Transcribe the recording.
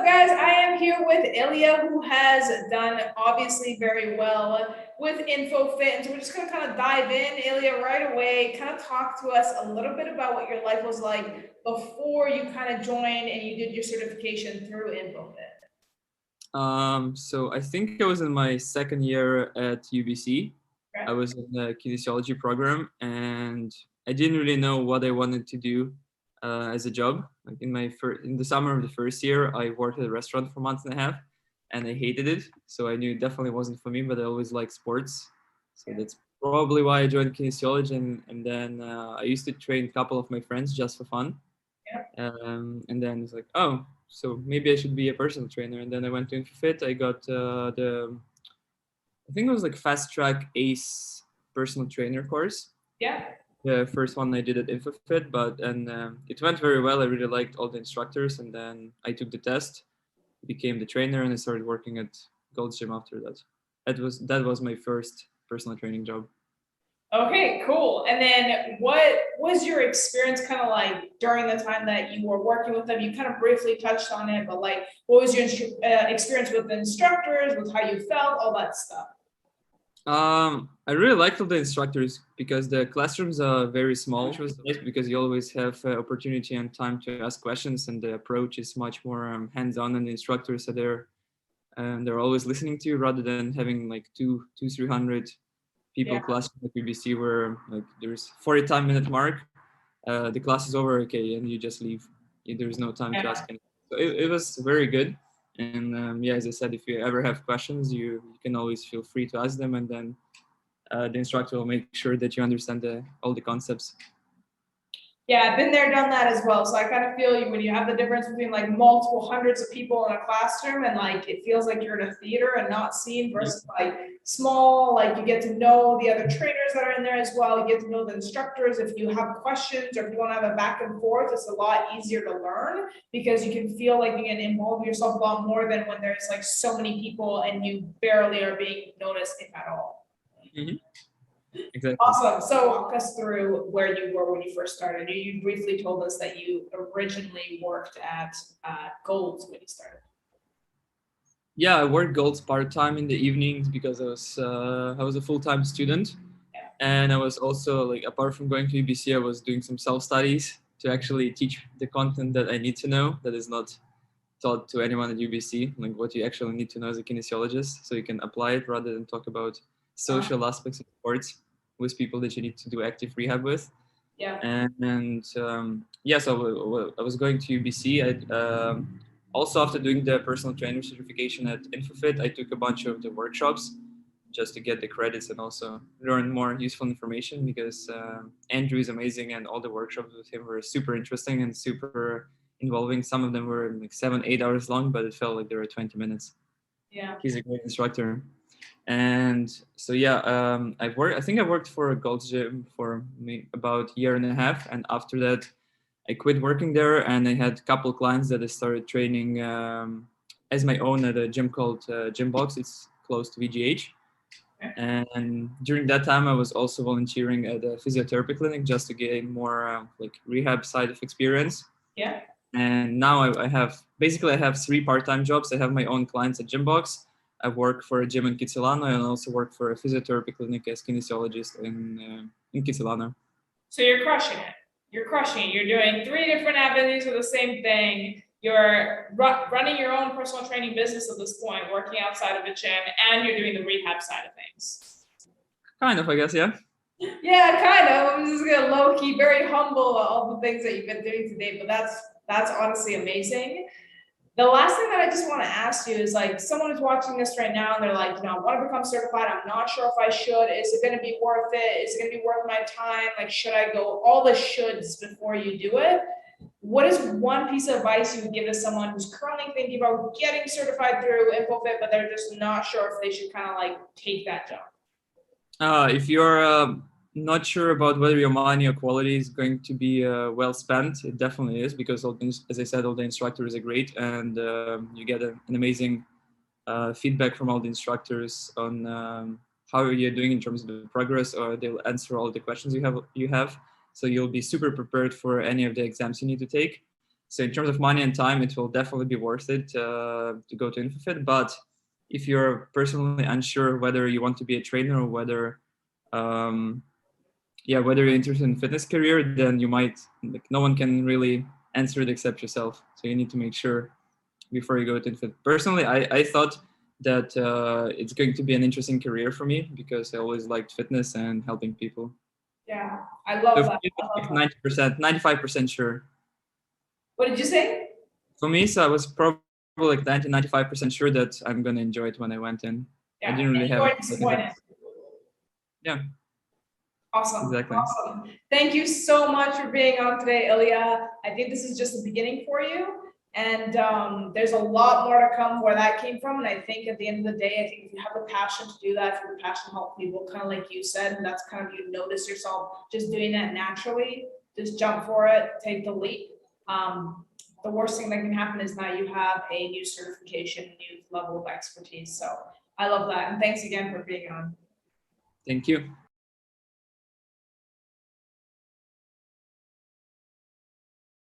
guys? I am here with Illia, who has done obviously very well with Infofit. And so we're just going to kind of dive in, Illia, right away, kind of talk to us a little bit about what your life was like before you kind of joined and you did your certification through Infofit. So I think I was in my second year at UBC. Okay. I was in the kinesiology program, and I didn't really know what I wanted to do as a job. Like in the summer of the first year, I worked at a restaurant for a month and a half, and I hated it. So I knew it definitely wasn't for me. But I always liked sports, so that's probably why I joined kinesiology. And then I used to train a couple of my friends just for fun. And then it's like, oh, so maybe I should be a personal trainer. And then I went to Infofit. I got I think it was like fast track ACE personal trainer course. Yeah. The first one I did at Infofit, and it went very well. I really liked all the instructors, and then I took the test, became the trainer, and I started working at Gold's Gym after that. That was my first personal training job. Okay, cool. And then what was your experience kind of like during the time that you were working with them? You kind of briefly touched on it, but like, what was your experience with the instructors, with how you felt, all that stuff? I really liked all the instructors because the classrooms are very small, which was nice because you always have opportunity and time to ask questions, and the approach is much more hands-on, and the instructors are there and they're always listening to you rather than having like 300 people class at BBC where like there's 45-minute mark, the class is over, okay, and you just leave. There's no time to ask anything. So it was very good. And as I said, if you ever have questions, you can always feel free to ask them, and then the instructor will make sure that you understand all the concepts. Yeah, I've been there, done that as well. So I kind of feel you when you have the difference between like multiple hundreds of people in a classroom and like it feels like you're in a theater and not seen versus like small, like you get to know the other trainers that are in there as well. You get to know the instructors. If you have questions or if you want to have a back and forth, it's a lot easier to learn because you can feel like you can involve yourself a lot more than when there's like so many people and you barely are being noticed, if at all. Mm-hmm. Exactly. Awesome. So walk us through where you were when you first started. You briefly told us that you originally worked at Gold's when you started. Yeah, I worked Gold's part-time in the evenings because I was a full-time student. Yeah. And I was also, like, apart from going to UBC, I was doing some self-studies to actually teach the content that I need to know that is not taught to anyone at UBC, like what you actually need to know as a kinesiologist, so you can apply it rather than talk about social aspects of sports with people that you need to do active rehab with. Yeah. So I was going to UBC. Also, after doing the personal trainer certification at Infofit, I took a bunch of the workshops just to get the credits and also learn more useful information because Andrew is amazing and all the workshops with him were super interesting and super involving. Some of them were like 7-8 hours long, but it felt like they were 20 minutes. Yeah. He's a great instructor. And so, I think I worked for a Gold's Gym for about a year and a half. And after that, I quit working there and I had a couple of clients that I started training as my own at a gym called Gymbox. It's close to VGH. And during that time, I was also volunteering at a physiotherapy clinic just to gain more like rehab side of experience. Yeah. And now I have 3 part-time jobs. I have my own clients at Gymbox. I work for a gym in Kitsilano and also work for a physiotherapy clinic as kinesiologist in Kitsilano. So you're crushing it. You're crushing it. You're doing 3 different avenues of the same thing. You're running your own personal training business at this point, working outside of a gym, and you're doing the rehab side of things. Kind of, I guess, yeah. Yeah, kind of. I'm just gonna low key, very humble all the things that you've been doing today, but that's honestly amazing. The last thing that I just want to ask you is like someone who's watching this right now and they're like, I want to become certified. I'm not sure if I should. Is it going to be worth it? Is it going to be worth my time? Like, should I go? All the shoulds before you do it. What is one piece of advice you would give to someone who's currently thinking about getting certified through Infofit, but they're just not sure if they should kind of like take that jump? If you're not sure about whether your money or quality is going to be well spent, it definitely is because, as I said, all the instructors are great and you get an amazing feedback from all the instructors on how you're doing in terms of the progress, or they'll answer all the questions you have. So you'll be super prepared for any of the exams you need to take. So in terms of money and time, it will definitely be worth it to go to Infofit. But if you're personally unsure whether you want to be a trainer or whether whether you're interested in fitness career, then you might, like, no one can really answer it except yourself. So you need to make sure before you go to Infofit. Personally, I thought that it's going to be an interesting career for me because I always liked fitness and helping people. Yeah, I love that. So 90%, 95% sure. What did you say? For me, so I was probably like 95% sure that I'm going to enjoy it when I went in. Yeah, I didn't really have weren't disappointed. Yeah. Awesome. Exactly. Awesome. Thank you so much for being on today, Illia. I think this is just the beginning for you. And there's a lot more to come where that came from. And I think at the end of the day, I think if you have the passion to do that, if you have the passion to help people, kind of like you said, and that's kind of, you notice yourself just doing that naturally, just jump for it, take the leap. The worst thing that can happen is now you have a new certification, new level of expertise. So I love that. And thanks again for being on. Thank you.